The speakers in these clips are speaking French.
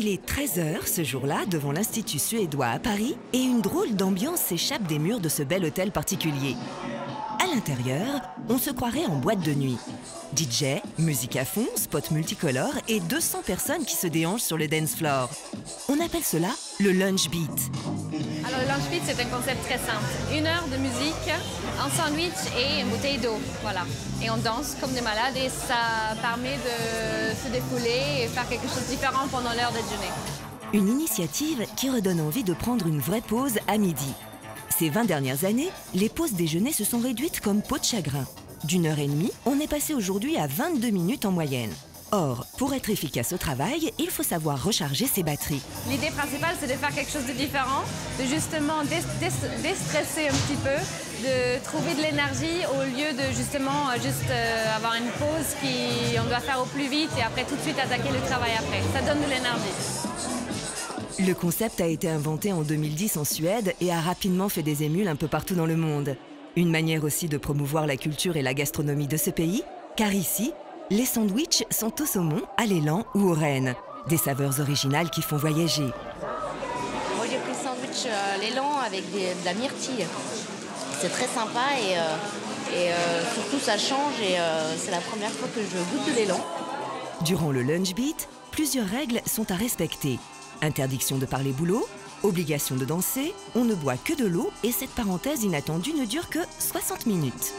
Il est 13 h ce jour-là devant l'Institut suédois à Paris et une drôle d'ambiance s'échappe des murs de ce bel hôtel particulier. À l'intérieur, on se croirait en boîte de nuit. DJ, musique à fond, spots multicolores et 200 personnes qui se déhanchent sur le dance floor. On appelle cela le lunch beat. Alors le lunch beat, c'est un concept très simple. 1 heure de musique, un sandwich et une bouteille d'eau. Voilà. Et on danse comme des malades et ça permet de se défouler et faire quelque chose de différent pendant l'heure de déjeuner. Une initiative qui redonne envie de prendre une vraie pause à midi. Ces 20 dernières années, les pauses déjeuner se sont réduites comme peau de chagrin. d'1 h 30, on est passé aujourd'hui à 22 minutes en moyenne. Or, pour être efficace au travail, il faut savoir recharger ses batteries. L'idée principale, c'est de faire quelque chose de différent, de justement déstresser un petit peu, de trouver de l'énergie au lieu de justement avoir une pause qu'on doit faire au plus vite et après tout de suite attaquer le travail après. Ça donne de l'énergie. Le concept a été inventé en 2010 en Suède et a rapidement fait des émules un peu partout dans le monde. Une manière aussi de promouvoir la culture et la gastronomie de ce pays, car ici, les sandwichs sont au saumon, à l'élan ou aux rennes. Des saveurs originales qui font voyager. Moi j'ai pris le sandwich à l'élan avec de la myrtille. C'est très sympa et surtout ça change et c'est la première fois que je goûte de l'élan. Durant le lunch beat, plusieurs règles sont à respecter. Interdiction de parler boulot, obligation de danser, on ne boit que de l'eau et cette parenthèse inattendue ne dure que 60 minutes.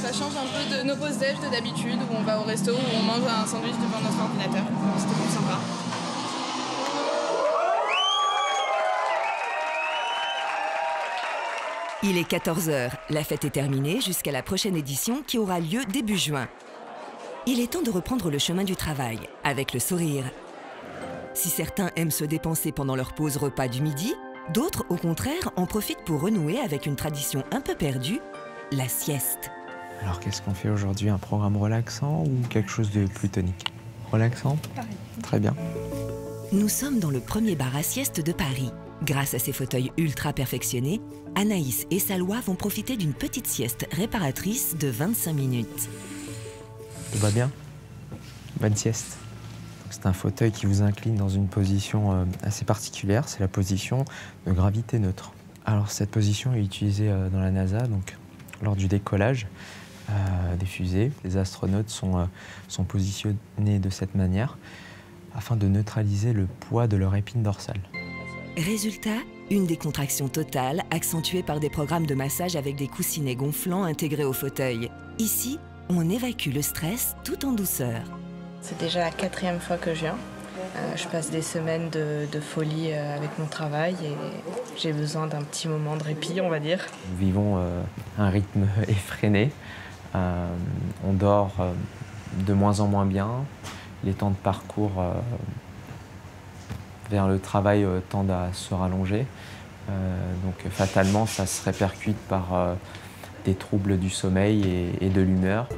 Ça change un peu de nos pauses déj de d'habitude où on va au resto, où on mange un sandwich devant notre ordinateur. C'était plus sympa. Il est 14 h, la fête est terminée jusqu'à la prochaine édition qui aura lieu début juin. Il est temps de reprendre le chemin du travail, avec le sourire. Si certains aiment se dépenser pendant leur pause repas du midi, d'autres, au contraire, en profitent pour renouer avec une tradition un peu perdue, la sieste. Alors qu'est-ce qu'on fait aujourd'hui? Un programme relaxant ou quelque chose de plus tonique? Relaxant? Pareil. Très bien. Nous sommes dans le premier bar à sieste de Paris. Grâce à ces fauteuils ultra perfectionnés, Anaïs et Salwa vont profiter d'une petite sieste réparatrice de 25 minutes. Tout va bien? Bonne sieste. C'est un fauteuil qui vous incline dans une position assez particulière, c'est la position de gravité neutre. Alors cette position est utilisée dans la NASA, donc lors du décollage des fusées. Les astronautes sont positionnés de cette manière afin de neutraliser le poids de leur épine dorsale. Résultat, une décontraction totale accentuée par des programmes de massage avec des coussinets gonflants intégrés au fauteuil. Ici, on évacue le stress tout en douceur. C'est déjà la 4e fois que je viens. Je passe des semaines de folie avec mon travail et j'ai besoin d'un petit moment de répit, on va dire. Nous vivons un rythme effréné. On dort de moins en moins bien. Les temps de parcours vers le travail tendent à se rallonger. Donc fatalement, ça se répercute par des troubles du sommeil et de l'humeur.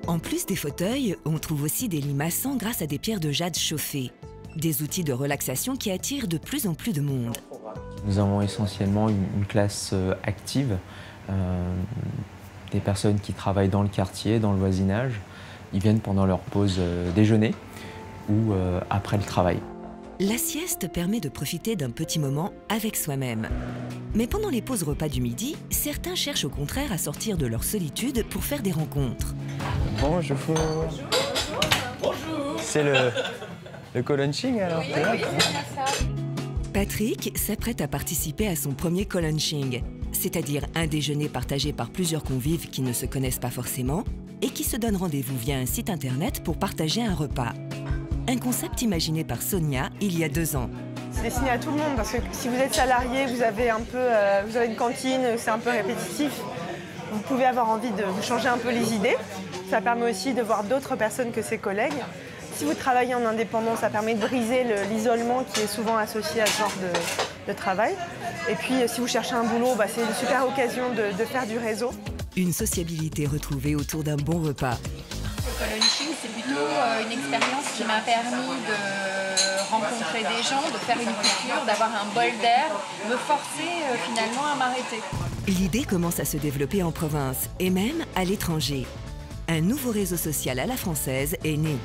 En plus des fauteuils, on trouve aussi des lits massants grâce à des pierres de jade chauffées. Des outils de relaxation qui attirent de plus en plus de monde. Nous avons essentiellement une classe active, des personnes qui travaillent dans le quartier, dans le voisinage. Ils viennent pendant leur pause déjeuner ou après le travail. La sieste permet de profiter d'un petit moment avec soi-même. Mais pendant les pauses repas du midi, certains cherchent au contraire à sortir de leur solitude pour faire des rencontres. Bonjour. Bonjour. C'est le co-lunching alors? Oui, c'est ça. Patrick s'apprête à participer à son premier co-lunching, c'est-à-dire un déjeuner partagé par plusieurs convives qui ne se connaissent pas forcément et qui se donnent rendez-vous via un site internet pour partager un repas. Un concept imaginé par Sonia il y a 2 ans. C'est destiné à tout le monde parce que si vous êtes salarié, vous avez une cantine, c'est un peu répétitif. Vous pouvez avoir envie de vous changer un peu les idées. Ça permet aussi de voir d'autres personnes que ses collègues. Si vous travaillez en indépendant, ça permet de briser l'isolement qui est souvent associé à ce genre de travail. Et puis si vous cherchez un boulot, c'est une super occasion de faire du réseau. Une sociabilité retrouvée autour d'un bon repas. Le co-lunching, c'est plutôt une expérience qui m'a permis de rencontrer des gens, de faire une culture, d'avoir un bol d'air, me forcer finalement à m'arrêter. L'idée commence à se développer en province et même à l'étranger. Un nouveau réseau social à la française est né.